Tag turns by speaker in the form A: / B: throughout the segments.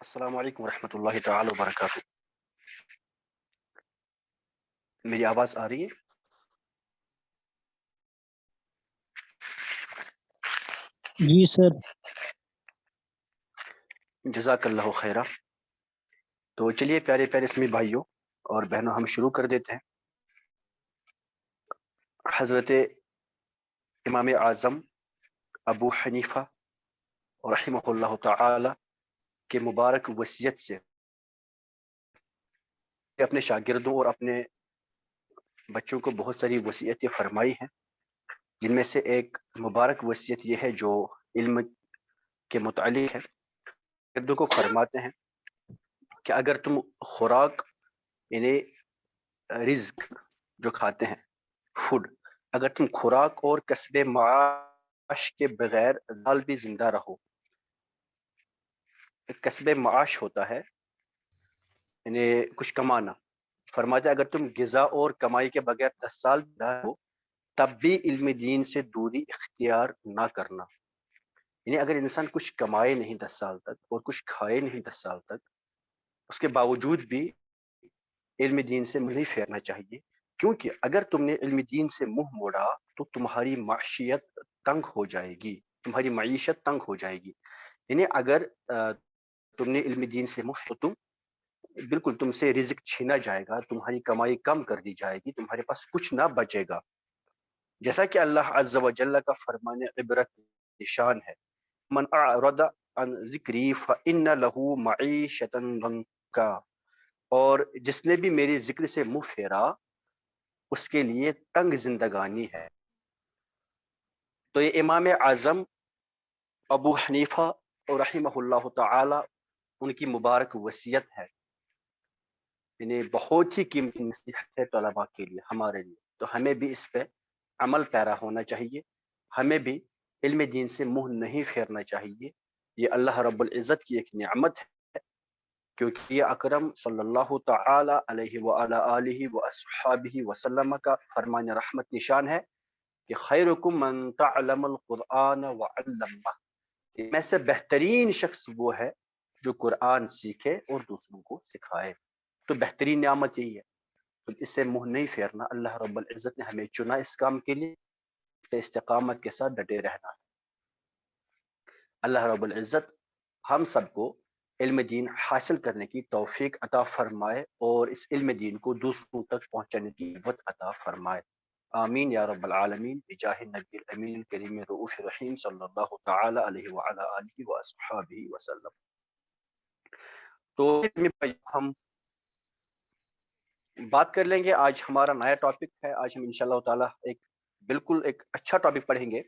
A: السلام علیکم ورحمۃ اللہ تعالی وبرکاتہ. میری آواز آ رہی ہے؟
B: جی سر.
A: جزاک اللہ خیرہ. تو چلیے پیارے پیارے اسلامی بھائیوں اور بہنوں، ہم شروع کر دیتے ہیں. حضرت امام اعظم ابو حنیفہ رحمہ اللہ تعالی کے مبارک وصیت سے اپنے شاگردوں اور اپنے بچوں کو بہت ساری وصیتیں فرمائی ہیں، جن میں سے ایک مبارک وصیت یہ ہے جو علم کے متعلق ہے. شاگردوں کو فرماتے ہیں کہ اگر تم خوراک یعنی رزق جو کھاتے ہیں فوڈ، اگر تم خوراک اور کسب معاش کے بغیر دال بھی زندہ رہو. کسب معاش ہوتا ہے یعنی کچھ کمانا. فرماتے اگر تم غذا اور کمائی کے بغیر 10 سال ہو تب بھی علم دین سے دوری اختیار نہ کرنا. یعنی اگر انسان کچھ کمائے نہیں 10 سال تک اور کچھ کھائے نہیں 10 سال تک، اس کے باوجود بھی علم دین سے منہ نہیں پھیرنا چاہیے، کیونکہ اگر تم نے علم دین سے منہ موڑا تو تمہاری معیشت تنگ ہو جائے گی. تمہاری معیشت تنگ ہو جائے گی. یعنی اگر تم نے علم دین سے منہ تو تم بالکل تم سے رزق چھینا جائے گا، تمہاری کمائی کم کر دی جائے گی، تمہارے پاس کچھ نہ بچے گا. جیسا کہ اللہ عز و جل کا فرمان عبرت نشان ہے، من اعرض عن ذکری فإن له معیشتا ضنکا، اور جس نے بھی میری ذکر سے منہ پھیرا اس کے لیے تنگ زندگانی ہے. تو یہ امام اعظم ابو حنیفہ رحمہ اللہ تعالی ان کی مبارک وصیت ہے. یعنی بہت ہی قیمتی نصیحت ہے طلباء کے لیے، ہمارے لیے. تو ہمیں بھی اس پہ عمل پیرا ہونا چاہیے، ہمیں بھی علم دین سے منہ نہیں پھیرنا چاہیے. یہ اللہ رب العزت کی ایک نعمت ہے، کیونکہ یہ اکرم صلی اللہ تعالی علیہ وآلہ آلہ وصحابہ وسلم کا فرمان رحمت نشان ہے کہ خیرکم من تعلم القرآن وعلمہ، میں سے بہترین شخص وہ ہے جو قرآن سیکھے اور دوسروں کو سکھائے. تو بہترین نعمت یہی ہے، تو اس سے منہ نہیں پھیرنا. اللہ رب العزت نے ہمیں چنا اس کام کے لیے، استقامت کے ساتھ ڈٹے رہنا. اللہ رب العزت ہم سب کو علم دین حاصل کرنے کی توفیق عطا فرمائے اور اس علم دین کو دوسروں تک پہنچانے کی قوت عطا فرمائے. آمین یا رب العالمین بجاہ النبی الامین الکریم رؤوف رحیم صلی اللہ تعالی علیہ وعلی آلہ وصحبہ وسلم. تو ہم بات کر لیں گے. آج ہمارا نیا ٹاپک ہے. آج ہم انشاءاللہ تعالی بالکل ایک اچھا ٹاپک پڑھیں گے،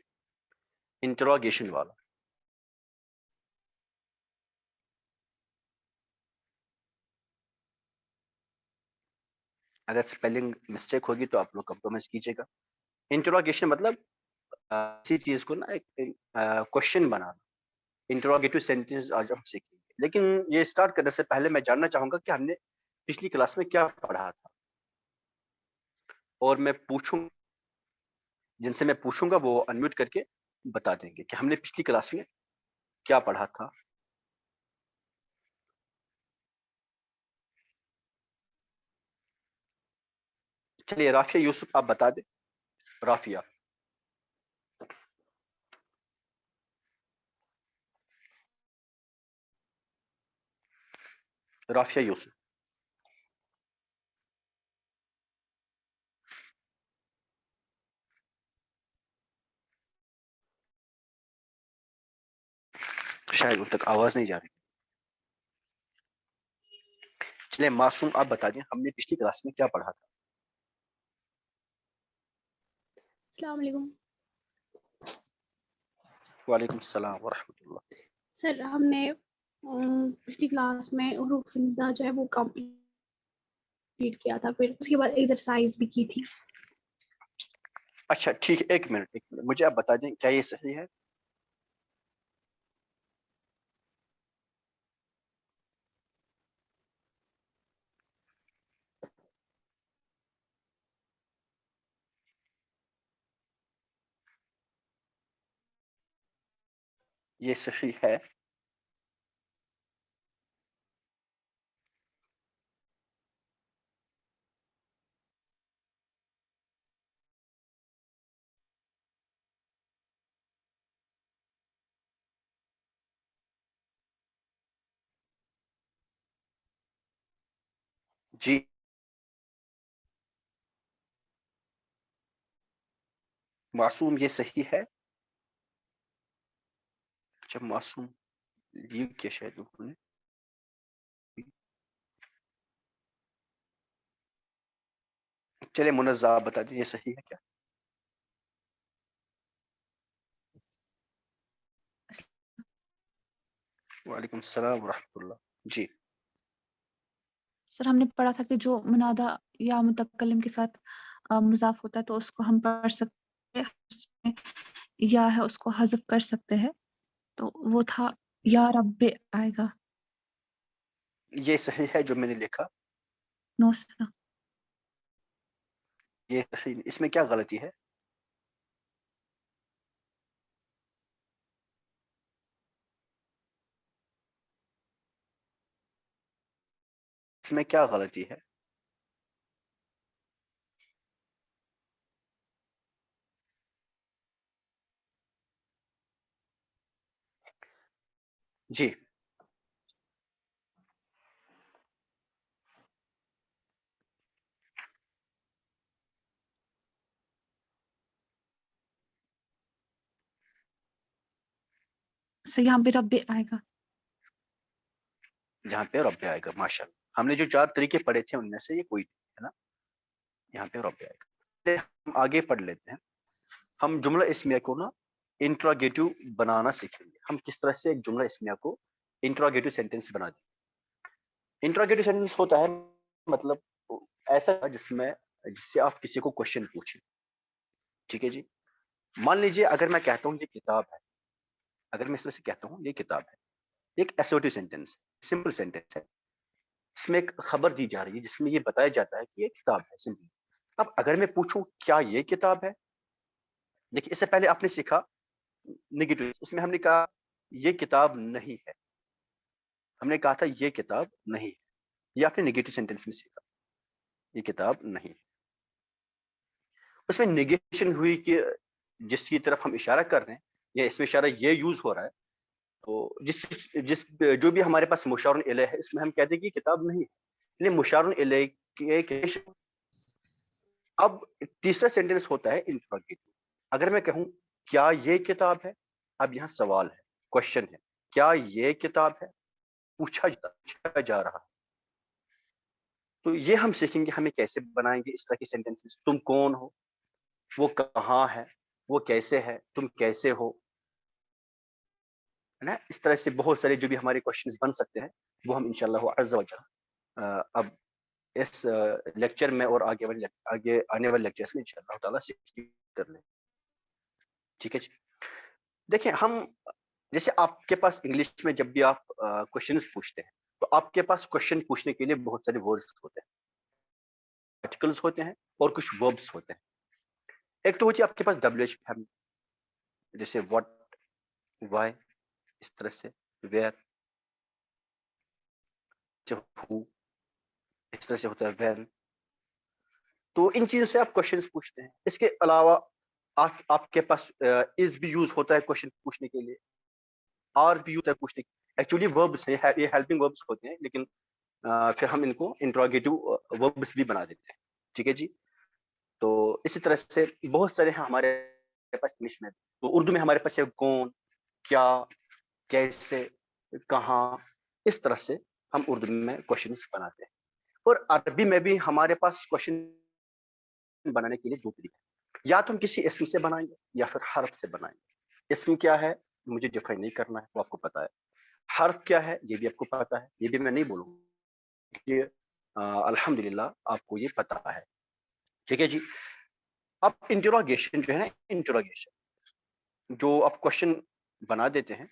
A: انٹروگیشن والا. اگر سپیلنگ مسٹیک ہوگی تو آپ لوگ کمپرومائز کیجیے گا. انٹروگیشن مطلب کسی چیز کو نا ایک کوشچن بنانا. انٹروگیٹو سینٹینس آج ہم سیکھیں گے. لیکن یہ اسٹارٹ کرنے سے پہلے میں جاننا چاہوں گا کہ ہم نے پچھلی کلاس میں کیا پڑھا تھا، اور میں پوچھوں جن سے میں پوچھوں گا وہ انمیوٹ کر کے بتا دیں گے کہ ہم نے پچھلی کلاس میں کیا پڑھا تھا. چلیے رافیہ یوسف آپ بتا دیں. رافیہ رافیہ یوسف. شاید ان تک آواز نہیں جا رہی. چلے معصوم آپ بتا دیں ہم نے پچھلی کلاس میں کیا پڑھا تھا.
C: السلام علیکم
A: وعلیکم السلام ورحمۃ اللہ.
C: سر. ہم نے پچھلی کلاس میں حروف ندا جو ہے وہ کمپلیٹ کیا تھا، پھر اس کے بعد ایکسرسائز بھی کی تھی.
A: اچھا ٹھیک ہے، ایک منٹ مجھے آپ بتا دیں کیا یہ صحیح ہے. یہ صحیح ہے. جی معصوم یہ صحیح ہے. اچھا معصوم لیو کیا شاید انہوں نے. چلے منزہ آپ بتا دیجیے یہ صحیح ہے کیا؟ وعلیکم السلام ورحمۃ اللہ. جی
D: سر ہم نے پڑھا تھا کہ جو منادہ یا متکلم کے ساتھ مضاف ہوتا ہے تو اس کو ہم پڑھ سکتے ہیں، اس میں یا ہے اس کو حذف کر سکتے ہیں، تو وہ تھا یا رب آئے گا.
A: یہ صحیح ہے جو میں نے لکھا.
D: نو سر.
A: یہ صحیح. اس میں کیا غلطی ہے؟ اس میں کیا غلطی ہے؟ جی
D: سر یہاں پہ رب آئے گا.
A: یہاں پہ رب آئے گا. ماشاء اللہ. ہم نے جو 4 طریقے پڑھے تھے ان میں سے یہ کوئی ہے نا. یہاں پہ رب آئے گا. ہم آگے پڑھ لیتے ہیں. ہم جملہ اسمیہ کو نا انٹراگیٹو بنانا سیکھیں گے. ہم کس طرح سے ایک جملہ اسمیہ کو انٹراگیٹو سینٹینس بنا دیں. انٹراگیٹو سینٹینس ہوتا ہے مطلب ایسا جس سے آپ کسی کو کوشچن پوچھیں. ٹھیک ہے جی. مان لیجیے اگر میں کہتا ہوں یہ کتاب ہے، اگر میں اس طرح سے کہتا ہوں یہ کتاب ہے، ایک ایسوٹیو سینٹینس، سمپل سینٹینس ہے. اس میں ایک خبر دی جا رہی ہے جس میں یہ بتایا جاتا ہے کہ یہ کتاب ہے سمپل. اب اگر میں پوچھوں کیا یہ کتاب ہے، دیکھیے اس سے پہلے آپ نے سیکھا نیگیٹو. اس میں ہم نے کہا یہ کتاب نہیں ہے. ہم نے کہا تھا یہ کتاب نہیں ہے. یہ آپ نے نیگیٹو سینٹینس میں سیکھا یہ کتاب نہیں. اس میں نیگیشن ہوئی کہ جس کی طرف ہم اشارہ کر رہے ہیں یا اس میں اشارہ یہ یوز ہو رہا ہے، تو جس جو بھی ہمارے پاس مشار الیہ ہے اس میں ہم کہتے ہیں کہ یہ کتاب نہیں ہے، یعنی مشار الیہ کے. اب تیسرا سینٹینس ہوتا ہے انٹراگیٹو. اگر میں کہوں کیا یہ کتاب ہے، اب یہاں سوال ہے، کوشچن ہے، کیا یہ کتاب ہے، پوچھا جا رہا ہے. تو یہ ہم سیکھیں گے ہمیں کیسے بنائیں گے اس طرح کی سینٹینسز. تم کون ہو، وہ کہاں ہے، وہ کیسے ہے، تم کیسے ہو، ہے نا. اس طرح سے بہت سارے جو بھی ہمارے کوشچنز بن سکتے ہیں وہ ہم انشاءاللہ عز و جل اب اس لیکچر میں اور آگے آنے والے لیکچرز میں انشاءاللہ تعالیٰ سیکھ کر لیں. ٹھیک ہے جی. دیکھیں ہم جیسے آپ کے پاس انگلش میں جب بھی آپ کوشچنز پوچھتے ہیں تو آپ کے پاس کوشچن پوچھنے کے لیے بہت سارے ورڈز ہوتے ہیں، آرٹیکلز ہوتے ہیں اور کچھ وربس ہوتے ہیں. ایک تو ہوتی ہے آپ کے پاس WH فیملی، جیسے واٹ، وائی، اس طرح سے ویئر، ہو، اس طرح سے ہوتا ہے وین. تو ان چیزوں سے آپ کوشچنز پوچھتے ہیں. اس کے علاوہ آپ کے پاس از بھی یوز ہوتا ہے کوشچن پوچھنے کے لیے، آر بھی ہوتا ہے پوچھنے کے. ایکچولی وربس ہیں، یہ ہیلپنگ وربس ہوتے ہیں، لیکن پھر ہم ان کو انٹراگیٹو وربس بھی بنا دیتے ہیں. ٹھیک ہے جی. تو اسی طرح سے بہت سارے ہیں ہمارے پاس انگلش میں. تو اردو میں ہمارے پاس ہے کون، کیا، کیسے، کہاں. اس طرح سے ہم اردو میں کوشچنز بناتے ہیں. اور عربی میں بھی ہمارے پاس کوشچن بنانے کے لیے 2 طریقے ہیں. یا تو ہم کسی اسم سے بنائیں گے یا پھر حرف سے بنائیں گے. اسم کیا ہے مجھے ڈیفائن نہیں کرنا ہے، وہ آپ کو پتا ہے. حرف کیا ہے یہ بھی آپ کو پتا ہے، یہ بھی میں نہیں بولوں کہ الحمدللہ آپ کو یہ پتا ہے. ٹھیک ہے جی. اب انٹروگیشن جو ہے نا، انٹروگیشن جو آپ کوشچن بنا دیتے ہیں،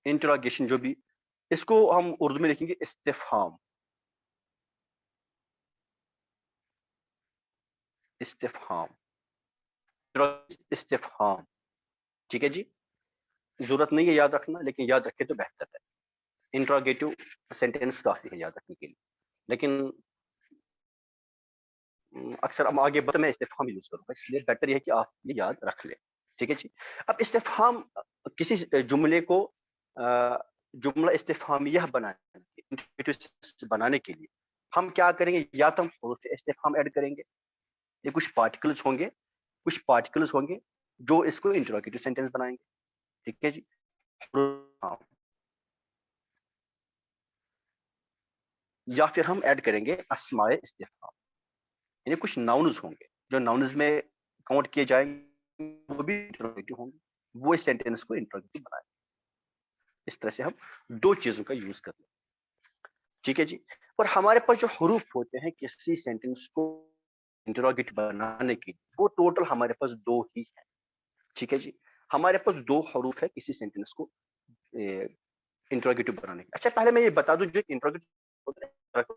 A: انٹروگیشن جو بھی، اس کو ہم اردو میں لکھیں گے استفہام. استفہام، استفہام. ٹھیک ہے جی. ضرورت نہیں ہے یاد رکھنا، لیکن یاد رکھے تو بہتر ہے. انٹراگیٹو سینٹینس کافی ہے یاد رکھنے کے لیے، لیکن اکثر ہم آگے میں استفہام یوز کروں گا، اس لیے بیٹر یہ ہے کہ آپ یہ یاد رکھ لیں. ٹھیک ہے جی. اب استفہام کسی جملے کو جملہ استفہامیہ بنانے بنانے کے لیے ہم کیا کریں گے, یا تو ہم حروف استفہام ایڈ کریں گے, یہ کچھ پارٹیکلز ہوں گے جو اس کو انٹروگیٹو سینٹینس بنائیں گے. ٹھیک ہے جی. یا پھر ہم ایڈ کریں گے اسماء استفہام, یعنی کچھ ناؤنز ہوں گے جو ناؤنز میں کاؤنٹ کیے جائیں گے, وہ بھی انٹروگیٹو ہوں گے, وہ اس سینٹینس کو انٹروگیٹو بنائیں گے. اس طرح سے ہم دو چیزوں کا یوز کر لیں. ٹھیک ہے جی. اور ہمارے پاس جو حروف ہوتے ہیں کسی سینٹینس کو انٹروگیٹو بنانے کے لیے, وہ ٹوٹل ہمارے پاس دو ہی ہیں. ٹھیک ہے جی. ہمارے پاس دو حروف ہے کسی سینٹینس کو انٹروگیٹو بنانے کے. اچھا پہلے میں یہ بتا دوں, جو انٹروگیٹو,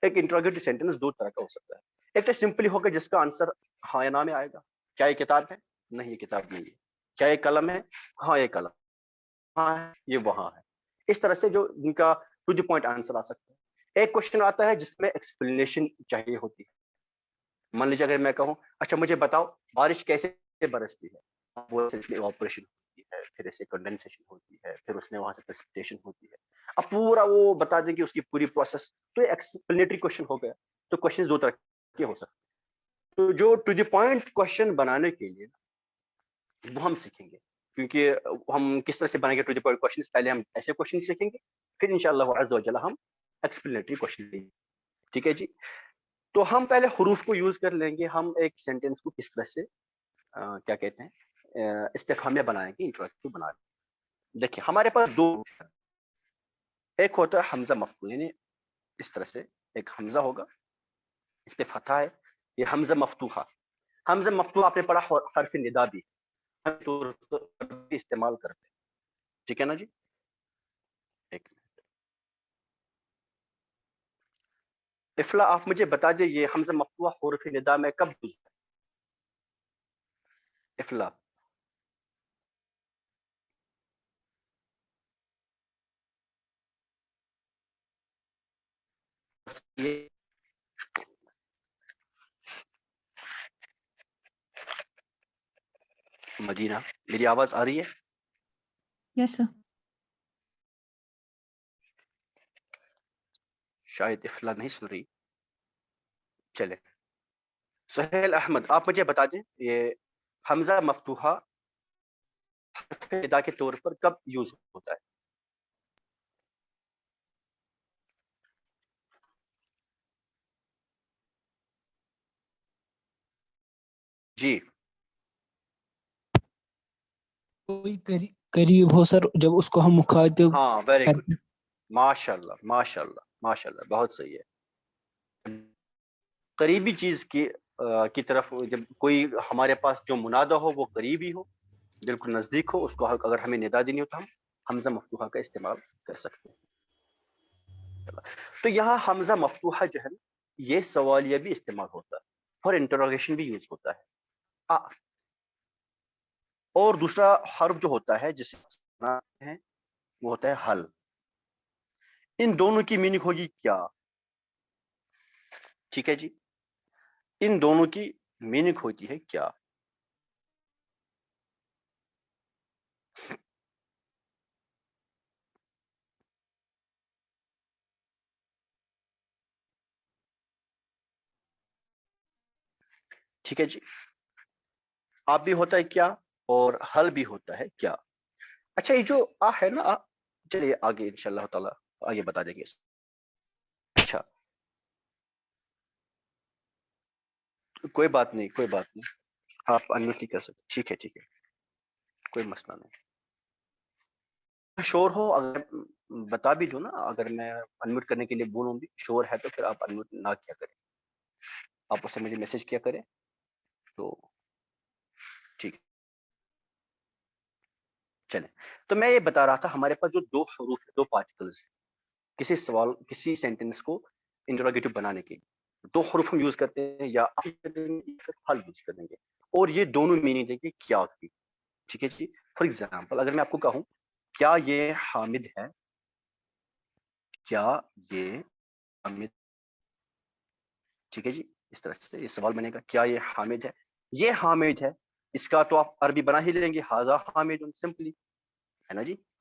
A: ایک انٹروگیٹو سینٹینس دو طرح کا ہو سکتا ہے. ایک تو سمپلی ہوگا جس کا آنسر ہاں یا نہ میں آئے گا. کیا یہ کتاب ہے؟ نہیں, یہ کتاب نہیں ہے. کیا یہ قلم ہے؟ ہاں یہ قلم, ہاں یہ وہاں ہے. اس طرح سے جو ان کا ٹو دی پوائنٹ آنسر آ سکتا ہے. ایک کوشچن آتا ہے جس میں ایکسپلینیشن چاہیے ہوتی ہے. مان لیجیے اگر میں کہوں اچھا مجھے بتاؤ بارش کیسے برستی ہے, وہ ایواپوریشن ہوتی ہے, پھر اسے کنڈنسیشن ہوتی ہے, پھر اس میں وہاں سے پریسپیٹیشن ہوتی ہے. اب پورا وہ بتا دیں کہ اس کی پوری پروسیس, تو ایکسپلینیٹری کوشچن ہو گیا. تو کوشچن دو طرح کے ہو سکتے ہیں. تو جو ٹو دی پوائنٹ کوشچن بنانے کے لیے وہ ہم سیکھیں گے, کیونکہ ہم کس طرح سے بنائیں گے ٹو دی پوائنٹ کوشچن. پہلے ہم ایسے کوشچن سیکھیں گے, پھر انشاءاللہ عز و جل ہم ایکسپلینیٹری کوشچن لیں گے. ٹھیک ہے جی. تو ہم پہلے حروف کو یوز کر لیں گے. ہم ایک سینٹینس کو کس طرح سے کیا کہتے ہیں استفہامیہ بنائیں گے, انٹروگیٹو بنائیں گے. دیکھیں ہمارے پاس دو, ایک ہوتا ہے حمزہ مفتوح, یعنی اس طرح سے ایک حمزہ ہوگا, اس پہ فتحہ ہے, یہ حمزہ مفتوحہ. حمزہ مفتوحہ آپ نے پڑھا حرف ندا بھی استعمال کرتے ہیں. ٹھیک ہے نا جی. ایک منٹ, افلا آپ مجھے بتا دیں یہ حمزہ مفتوحہ حروف ندا میں کب یوز ہے؟ افلا یہ مدینہ, میری آواز آ رہی ہے؟
D: یس سر.
A: شاید افلا نہیں سن رہی. چلے سہیل احمد آپ مجھے بتا دیں یہ حمزہ مفتوحہ حرف ندا کے طور پر کب یوز ہوتا ہے؟ جی
B: کوئی قریب ہو سر, جب اس کو ہم مخاطب
A: ہاں, ویری گڈ,
B: کرتے
A: ماشاء اللہ ماشاء اللہ ماشاء اللہ, بہت صحیح ہے. قریبی چیز کی طرف جب کوئی ہمارے پاس جو منادہ ہو وہ قریبی ہو, بالکل نزدیک ہو, اس کو اگر ہمیں ندا دینی ہو تو ہم حمزہ مفتوحہ کا استعمال کر سکتے ہیں. تو یہاں حمزہ مفتوحہ جو ہے نا, یہ سوالیہ بھی استعمال ہوتا ہے, اور انٹروگیشن بھی یوز ہوتا ہے. اور دوسرا حرف جو ہوتا ہے جسے وہ ہوتا ہے حل. ان دونوں کی میننگ ہوگی کیا؟ ٹھیک ہے جی, ان دونوں کی میننگ ہوتی ہے کیا؟ ٹھیک ہے جی. آپ بھی ہوتا ہے کیا, اور حل بھی ہوتا ہے کیا. اچھا یہ جو ہے نا, چلیے آگے انشاءاللہ تعالی آگے بتا دیں گے. اچھا کوئی بات نہیں, کوئی بات نہیں, آپ انمیوٹ نہیں کر سکتے. ٹھیک ہے ٹھیک ہے, کوئی مسئلہ نہیں. شور ہو اگر بتا بھی دوں نا, اگر میں انمیوٹ کرنے کے لیے بولوں بھی, شور ہے تو پھر آپ انمیوٹ نہ کیا کریں, آپ اس سے مجھے میسج کیا کریں. تو ٹھیک ہے چلیں. تو میں یہ بتا رہا تھا ہمارے پاس جو دو حروف ہیں, دو پارٹیکلز ہیں کسی سینٹینس کو انٹروگیٹو بنانے کے لیے, دو حروف ہم یوز کرتے ہیں, یا پھر حل یوز کریں گے, اور یہ دونوں میننگ دیں گے کیا کی. ٹھیک ہے جی. فار ایگزامپل اگر میں آپ کو کہوں کیا یہ حامد ہے, کیا یہ حامد, ٹھیک ہے جی, اس طرح سے یہ سوال بنے گا, کیا یہ حامد ہے؟ یہ حامد ہے, اس کا تو آپ عربی بنا ہی لیں گے, ھذا حامد, سمپلی ہے نا جی.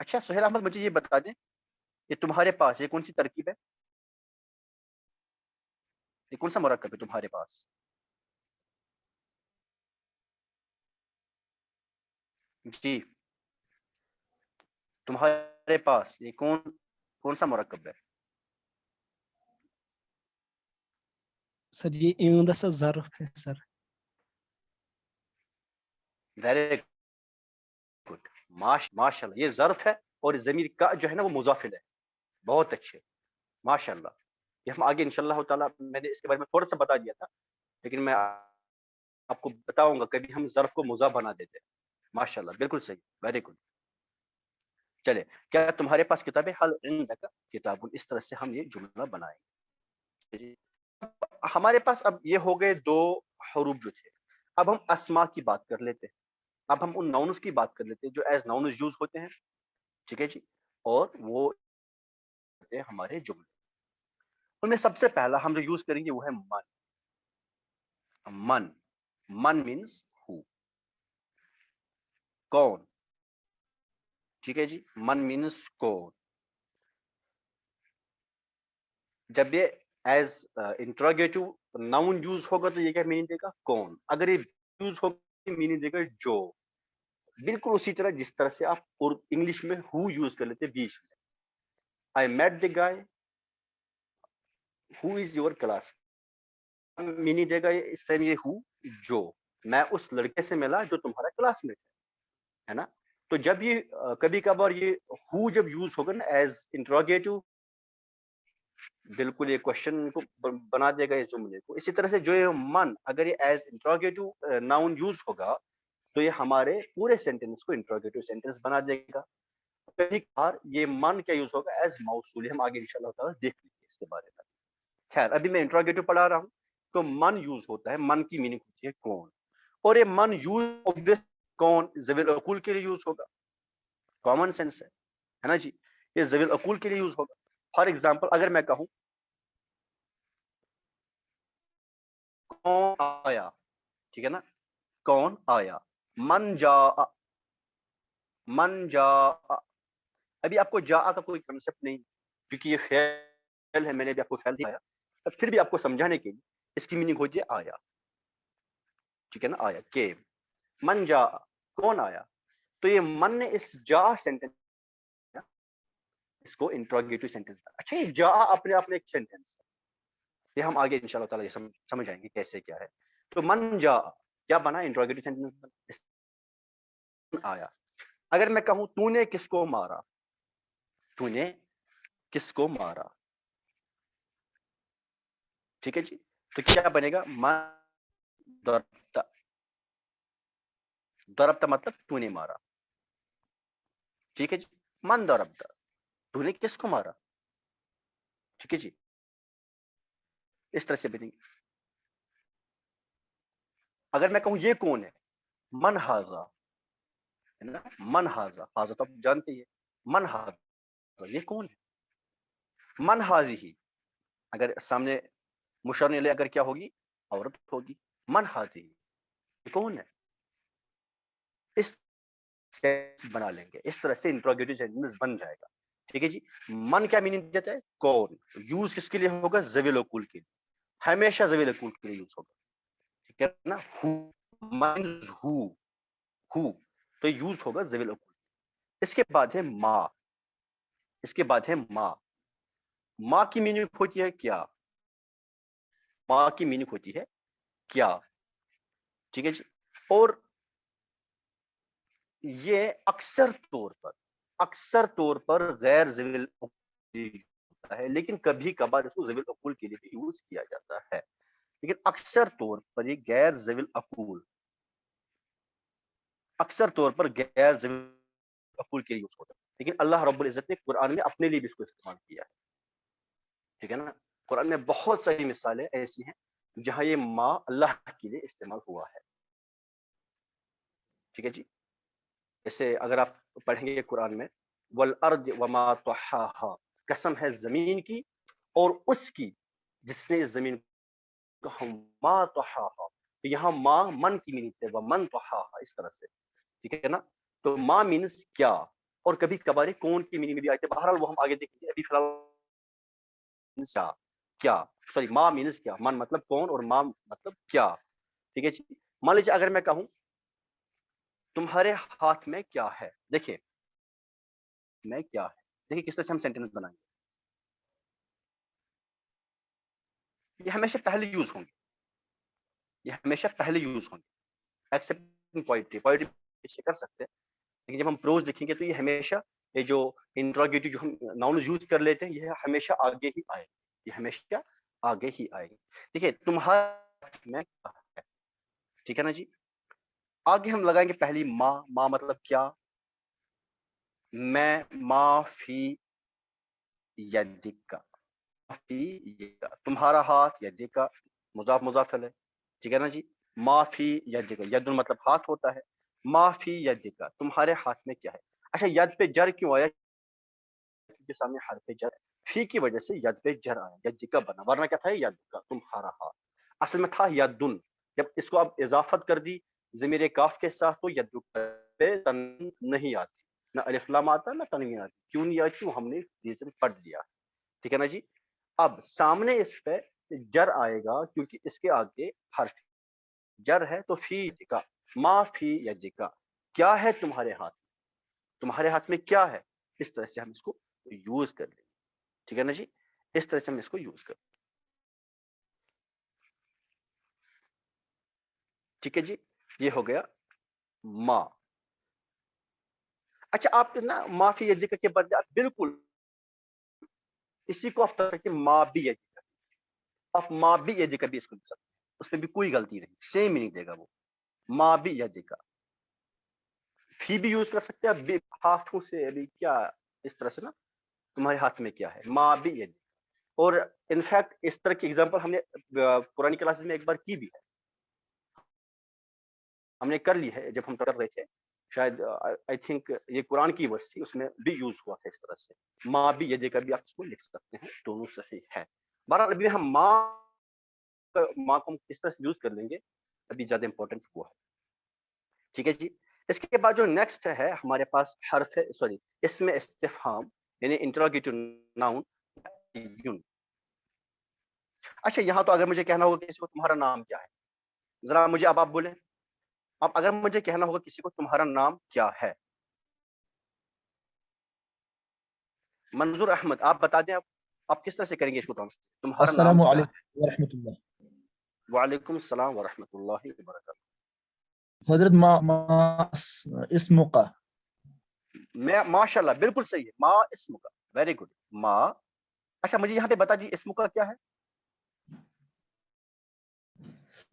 A: اچھا سہیل احمد مجھے یہ بتا دیں کہ تمہارے پاس یہ کون سی ترکیب ہے؟ یہ کون سا مرکب ہے تمہارے پاس؟ جی تمہارے پاس یہ کون سا مرکب ہے؟
B: سر یہ ایندہ سا ظرف ہے سر.
A: ویری گڈ، ماشاء اللہ، یہ ظرف ہے اور ضمیر کا جو ہے نا وہ مضاف ہے. بہت اچھے، ماشاء اللہ. یہ ہم آگے انشاءاللہ تعالیٰ، میں نے اس کے بارے میں تھوڑا سا بتا دیا تھا لیکن میں آپ کو بتاؤں گا کبھی ہم ظرف کو مضاف بنا دیتے ہیں. ماشاء اللہ، بالکل صحیح، ویری گڈ. چلے، کیا تمہارے پاس کتاب ہے؟ حل عندک کتاب، اس طرح سے ہم یہ جملہ بنائیں گے. ہمارے پاس اب یہ ہو گئے دو حروف جو تھے. اب ہم اسما کی بات کر لیتے ہیں. اب ہم ان ناؤنز کی بات کر لیتے ہیں جو ایز ناؤنز یوز ہوتے ہیں. ٹھیک ہے جی، اور وہ ہوتے ہیں ہمارے جملے. ان میں سب سے پہلا ہم جو یوز کریں گے وہ ہے من. من مینس ہو، کون. ٹھیک ہے جی، من مینس کون. جب یہ ایز انٹروگیٹو ناؤن یوز ہوگا تو یہ کیا میننگ دے گا؟ کون. اگر یہ یوز ہوگا میننگ دے گا جو. بالکل اسی طرح جس طرح سے آپ انگلش میں ہو یوز کر لیتے بیچ میں. I met the guy who is your class, meaning دے گا اس ٹائم یہ ہو جو. میں اس لڑکے سے ملا جو تمہارا کلاس میٹ ہے نا. تو جب یہ کبھی کبھار یہ ہو جب یوز ہوگا نا ایز انٹروگیٹو، بالکل یہ کوشچن کو بنا دے گا اس جملے کو. اسی طرح سے جو یہ من اگر یہ ایز انٹروگیٹو ناؤن یوز ہوگا تو یہ ہمارے پورے سینٹینس کو انٹروگیٹو سینٹینس بنا دے گا. کبھی کبھار یہ من کیا یوز ہوگا؟ ایز موصول. ہم آگے انشاءاللہ تعالیٰ دیکھ لیں گے اس کے بارے میں. خیر ابھی میں انٹروگیٹو پڑھا رہا ہوں. تو من یوز ہوتا ہے، من کی میننگ ہوتی ہے کون. اور یہ من یوز کون ذوی العقول کے لیے یوز ہوگا. کامن سینس ہے نا جی، یہ ذوی العقول کے لیے یوز ہوگا. فار ایگزامپل اگر میں کہوں کون آیا، ٹھیک ہے نا، کون آیا. من جا، من جا. ابھی آپ کو جا کا کوئی کنسپٹ نہیں کیونکہ یہ فعل ہے، میں نے بھی آپ کو فعل دیا. پھر بھی آپ کو سمجھانے کے لیے اس کی میننگ ہوتی ہے آیا. ٹھیک ہے نا، آیا کہ من جا، کون آیا. تو یہ من نے اس جا سینٹینس اس کو انٹروگیٹو سینٹینس. اچھا یہ جا اپنے آپ میں ایک سینٹینس ہے، یہ ہم آگے انشاءاللہ تعالیٰ یہ سمجھ آئیں گے کیسے کیا ہے. تو من جا کیا بنا؟ انٹروگیٹو سینٹینس آیا. اگر میں کہوں تو نے کس کو مارا، تو نے کس کو مارا. ٹھیک ہے جی، تو کیا بنے گا؟ من ضربتا. ضربتا مطلب تو نے مارا. ٹھیک ہے جی، من ضربتا، تو نے کس کو مارا. ٹھیک ہے جی، اس طرح سے بنے گی. اگر میں کہوں یہ کون ہے، من ہاذا، من ہاذا، ہاذا تو آپ جانتے ہیں، من ہاذا یہ کون ہے. من ہاذی، اگر سامنے مشار علیہ اگر کیا ہوگی؟ عورت ہوگی. من ہاذی یہ کون ہے. اس بنا لیں گے، اس طرح سے انٹروگیٹو سینٹینس بن جائے گا. ٹھیک ہے جی. من کیا میننگ دیتا ہے؟ کون. یوز کس کے لیے ہوگا؟ ذوی العقول کے لیے، ہمیشہ ذوی العقول کے لیے یوز ہوگا. ٹھیک ہے نا. مینز ہو تو یوز ہوگا ذوی العقول. اس کے بعد ہے ما. اس کے بعد ہے ما. ما کی میننگ ہوتی ہے کیا. ما کی میننگ ہوتی ہے کیا. ٹھیک ہے جی. اور یہ اکثر طور پر غیر ذوی العقول ہوتا ہے، لیکن کبھی کبھار اس کو ذوی العقول کے لیے بھی یوز کیا جاتا ہے. لیکن اکثر طور پر یہ غیر ذوی العقول، اکثر طور پر غیر ذوی العقول کے لیے یوز ہوتا ہے. لیکن اللہ رب العزت نے قرآن میں اپنے لیے بھی اس کو استعمال کیا ہے. ٹھیک ہے نا. قرآن میں بہت ساری مثالیں ایسی ہیں جہاں یہ ما اللہ کے لیے استعمال ہوا ہے. ٹھیک ہے جی. جیسے اگر آپ پڑھیں گے قرآن میں والارض وما طحاها، قسم ہے زمین کی اور اس کی جس نے اس زمین کو ما طحاها. تو یہاں ما من کی میننگ ہے، ومن طحاها، اس طرح سے. ٹھیک ہے نا. تو ما مینس کیا. اور کبھی کبھار کون کی میننگ میں بھی آتے ہیں. بہرحال وہ ہم آگے دیکھیں گے. ابھی فی الحال کیا سوری ما مینس کیا, من مطلب کون اور ما مطلب کیا. ٹھیک ہے جی. مان لیجیے اگر میں کہوں تمہارے ہاتھ میں کیا ہے, دیکھیں میں کیا ہے, دیکھیں کس طرح سے ہم سینٹینس بنائیں گے. یہ ہمیشہ پہلے یوز ہوں گے, یہ ہمیشہ پہلے یوز ہوں گے ایکسپٹ پوئٹری کر سکتے ہیں, لیکن جب ہم پروز دیکھیں گے تو یہ ہمیشہ یہ جو انٹروگیٹو جو ہم ناؤنز یوز کر لیتے ہیں یہ ہمیشہ آگے ہی آئے, یہ ہمیشہ آگے ہی آئے. دیکھیے تمہارا میں کیا ہے, ٹھیک ہے نا جی. آگے ہم لگائیں گے پہلی ما مطلب کیا, میں ما فی یدک, تمہارا ہاتھ یدک مضاف مضاف ہے, ٹھیک ہے نا جی. ما فی یدک, ید مطلب ہاتھ ہوتا ہے, ما فی یدک تمہارے ہاتھ میں کیا ہے. اچھا ید پہ جر کیوں آیا, کے سامنے حرف جر, فی کی وجہ سے ید پہ جر آیا, یدک بنا, ورنہ کیا تھا ید کا تمہارا ہاتھ, اصل میں تھا یدن. جب اس کو اب اضافت کر دی ضمیر کاف کے ساتھ تو ید پہ تنوین نہیں آتی, نہ الف لام آتا نہ تنوین آتی. کیوں نہیں آتی وہ ہم نے ریزن پڑھ لیا, ٹھیک ہے نا جی. اب سامنے اس پہ جر آئے گا کیونکہ اس کے آگے حرف جر ہے, تو فی کا ما فی یدک کیا ہے تمہارے ہاتھ میں, تمہارے ہاتھ میں کیا ہے. اس طرح سے ہم اس کو یوز کر لیں گے, ٹھیک ہے نا جی. اس طرح سے ہم اس کو یوز کر, ٹھیک ہے جی. یہ ہو گیا ما. اچھا آپ نا معافی یدک کے بدلے آپ بالکل اسی کو آپ ما بھی یدک, آپ ما بھی یدک بھی اس کو لکھ سکتے ہیں, اس میں بھی کوئی غلطی نہیں, سیم میننگ دے گا وہ. ما بھی یدک, فی بھی یوز کر سکتے ہیں ہاتھوں سے, ابھی کیا اس طرح سے نا تمہارے ہاتھ میں کیا ہے, ما بھی یدک. اور انفیکٹ اس طرح کی ایگزامپل ہم نے پرانی کلاسز میں ایک بار کی بھی ہے, ہم نے کر لی ہے جب ہم کر رہے تھے, شاید آئی تھنک یہ قرآن کی ورس تھی, اس میں بھی یوز ہوا تھا اس طرح سے. ما بھی یدک بھی آپ اس کو لکھ سکتے ہیں, دونوں صحیح ہے. بہرحال ابھی ہم ماں کو کس طرح سے یوز کر لیں گے, ابھی زیادہ امپورٹنٹ ہوا ہے, ٹھیک ہے جی. اس کے بعد جو نیکسٹ ہے ہمارے پاس حرف سوری اس میں استفہام یعنی انٹروگیٹو ناؤن. اچھا یہاں تو اگر مجھے کہنا ہوگا کسی کو تمہارا نام کیا ہے, ذرا مجھے اب آپ بولیں, اب اگر مجھے کہنا ہوگا کسی کو تمہارا نام کیا ہے, منظور احمد آپ بتا دیں, آپ کس طرح سے کریں گے اس کو ٹرانسلیٹ, تمہارا نام
B: السلام
A: کیا
B: علیکم
A: ہے.
B: ورحمۃ اللہ.
A: وعلیکم السلام ورحمۃ اللہ وبرکاتہ.
B: حضرت ما اسم کا,
A: میں ماشاء اللہ بالکل صحیح ہے, ما اسم کا, ویری گڈ ما. اچھا مجھے یہاں پہ بتا دیجیے اسم کا کیا ہے.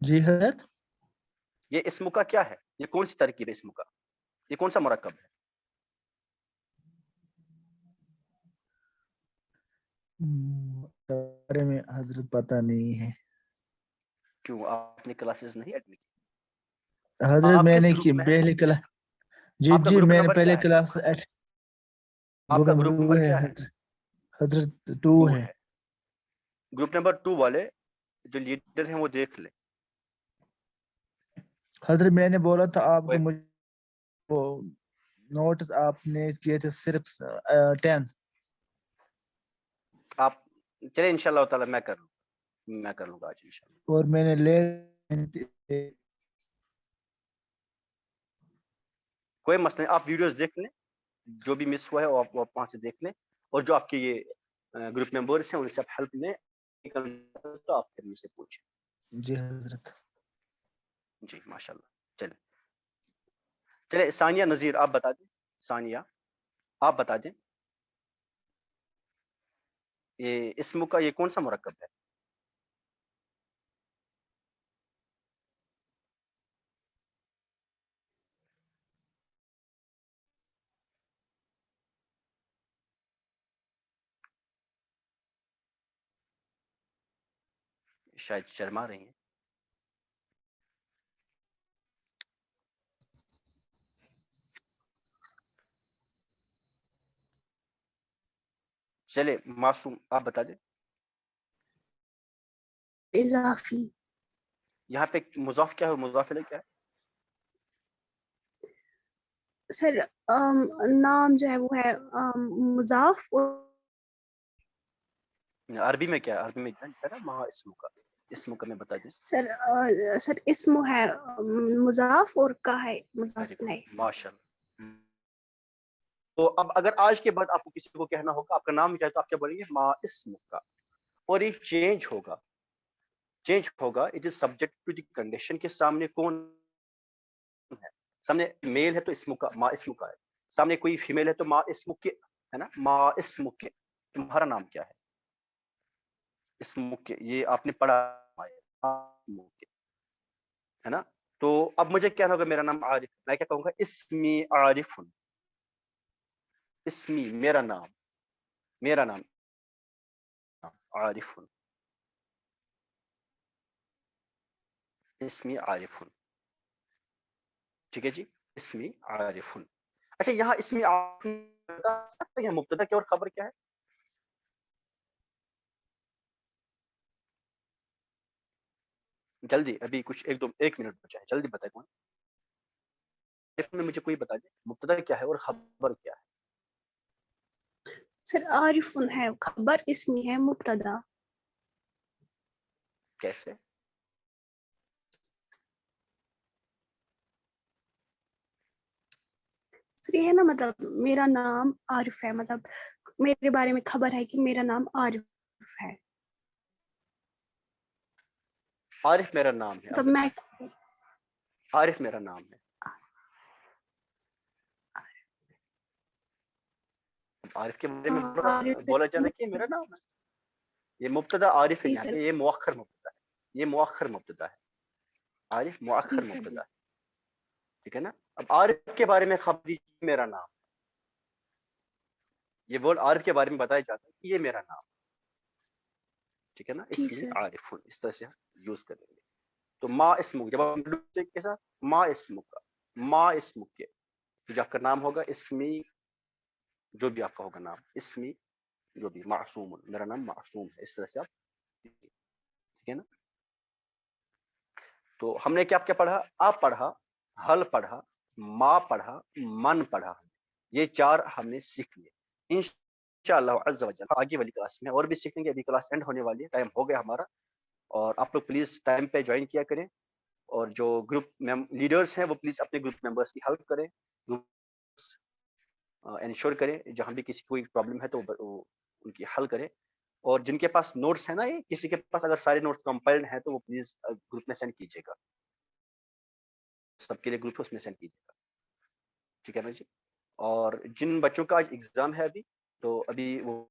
B: جی حضرت,
A: یہ اسم کا کیا ہے, یہ کون سی ترکیب ہے اسم کا, یہ کون سا مرکب ہے.
B: بارے میں حضرت پتہ نہیں ہے
A: کیوں آپ نے کلاسز نہیں ایڈمٹ کی,
B: حضرت.
A: آپ
B: میں
A: کس
B: نے
A: گروپ
B: کی
A: میں ہیں,
B: پہلی کلاس, جی
A: آپ کا
B: جی
A: گروپ
B: میں نے
A: نمبر
B: پہلے
A: کیا ہے,
B: کلاس
A: آپ کا گروپ نمبر
B: ہے
A: کیا ہے.
B: حضرت, حضرت 2
A: 2
B: ہے.
A: ہے. گروپ نمبر 2 والے جو لیڈر ہیں وہ دیکھ لیں.
B: حضرت میں نے بولا تھا آپ کو,
A: وہ
B: مجھے وہ نوٹس آپ نے کیے تھے صرف 10.
A: آپ چلے انشاءاللہ تعالی میں کر لوں گا آج انشاءاللہ.
B: اور میں نے لے
A: کوئی مسئلہ نہیں, آپ ویڈیوز دیکھ لیں, جو بھی مس ہوا ہے وہ آپ وہاں سے دیکھ لیں, اور جو آپ کے یہ گروپ ممبرس ہیں ان سے آپ ہیلپ لیں, تو آپ پھر مجھ سے پوچھیں.
B: جی حضرت.
A: جی ماشاءاللہ. چلے ثانیہ نذیر آپ بتا دیں, ثانیہ آپ بتا دیں یہ اسم کا یہ کون سا مرکب ہے. شاید شرما رہی ہیں. چلے معصوم آپ بتا دیں.
C: اضافی.
A: یہاں پہ مضاف کیا ہے, مضاف الیہ کیا ہے.
C: سر نام جو ہے وہ ہے مضاف اور
A: عربی میں کیا ہے؟ عربی میں کیا ہے نا ما اسم کا، اسم کا میں بتا دیں.
C: سر اسم ہے مضاف اور کا ہے مضاف الیہ.
A: ماشاء اللہ. تو اب اگر آج کے بعد آپ کو کسی کو کہنا ہوگا آپ کا نام کیا ہے تو آپ کیا بولیں گے؟ ما اسم کا. اور یہ چینج ہوگا it is subject to the condition کے سامنے کون ہے. سامنے میل ہے تو اسم کا ما اسم کا ہے، سامنے کوئی فیمیل ہے تو ما اسم کے ہے نا. ما اسم کے، تمہارا نام کیا ہے؟ اسم کے، یہ آپ نے پڑھا ہے نا. تو اب مجھے کہنا ہوگا میرا نام عارف، میں کیا کہوں گا؟ اسمی عارف. اسمی میرا نام عارف. اسمی عارف. ٹھیک ہے جی، اسمی عارف. اچھا یہاں اسمی عارف بتا سکتے ہیں مبتدا کیا اور خبر کیا ہے؟ جلدی، ابھی کچھ ایک منٹ بچا ہے، جلدی بتائیں. کون میں مجھے کوئی بتا دیں مبتدا کیا ہے اور خبر کیا ہے؟
C: سر عارف ہے خبر، اسمی ہے مبتدا.
A: کیسے؟
C: سر یہ ہے نا مطلب میرا نام عارف ہے، مطلب میرے بارے میں خبر ہے کہ میرا نام عارف ہے.
A: عارف میرا نام ہے.
C: مطلب میں
A: عارف میرا نام ہے. عارف کے بارے میں
C: عارف
A: بولا جا رہا ہے کہ میرا نام ہے. یہ مبتدا عارف ہے
C: جی
A: یہاں
C: سر،
A: پہ، یہ مؤخر مبتدا ہے. یہ مؤخر مبتدا ہے. عارف مؤخر
C: جی سر،
A: مبتدا ہے. ٹھیک ہے نا. اب عارف کے بارے میں خبر دیجیے میرا نام. یہ ورڈ عارف کے بارے میں بتایا جاتا ہے کہ یہ میرا نام. ٹھیک ہے نا.
C: جی
A: اسمی
C: سر.
A: عارف اس طرح سے یوز کریں گے. تو ما اسم، جب ہم کے ساتھ ما اسم کا، ما اسم کے جو آپ کا نام ہوگا اسمی، جو بھی آپ کا ہوگا نام اسمی، جو بھی معصوم، میرا نام معصوم ہے، اس طرح سے آپ. ٹھیک ہے نا. تو ہم نے کیا پڑھا؟ آپ پڑھا، حل پڑھا، ما پڑھا، من پڑھا. یہ چار ہم نے سیکھ لیے. انشاءاللہ عز و جل آگے والی کلاس میں اور بھی سیکھیں گے. ابھی کلاس اینڈ ہونے والی ہے، ٹائم ہو گیا ہمارا. اور آپ لوگ پلیز ٹائم پہ جوائن کیا کریں، اور جو گروپ لیڈرز ہیں وہ پلیز اپنے گروپ ممبرس کی ہیلپ کریں، انشور کریں جہاں بھی کسی کوئی پرابلم ہے تو ان کی حل کریں. اور جن کے پاس نوٹس ہیں نا، یہ کسی کے پاس اگر سارے نوٹس کمپائلڈ ہیں تو وہ پلیز گروپ میں سینڈ کیجیے گا. سب کے لیے گروپ اس میں سینڈ کیجیے گا. ٹھیک ہے نا جی. اور جن بچوں کا آج ایگزام ہے ابھی، تو ابھی وہ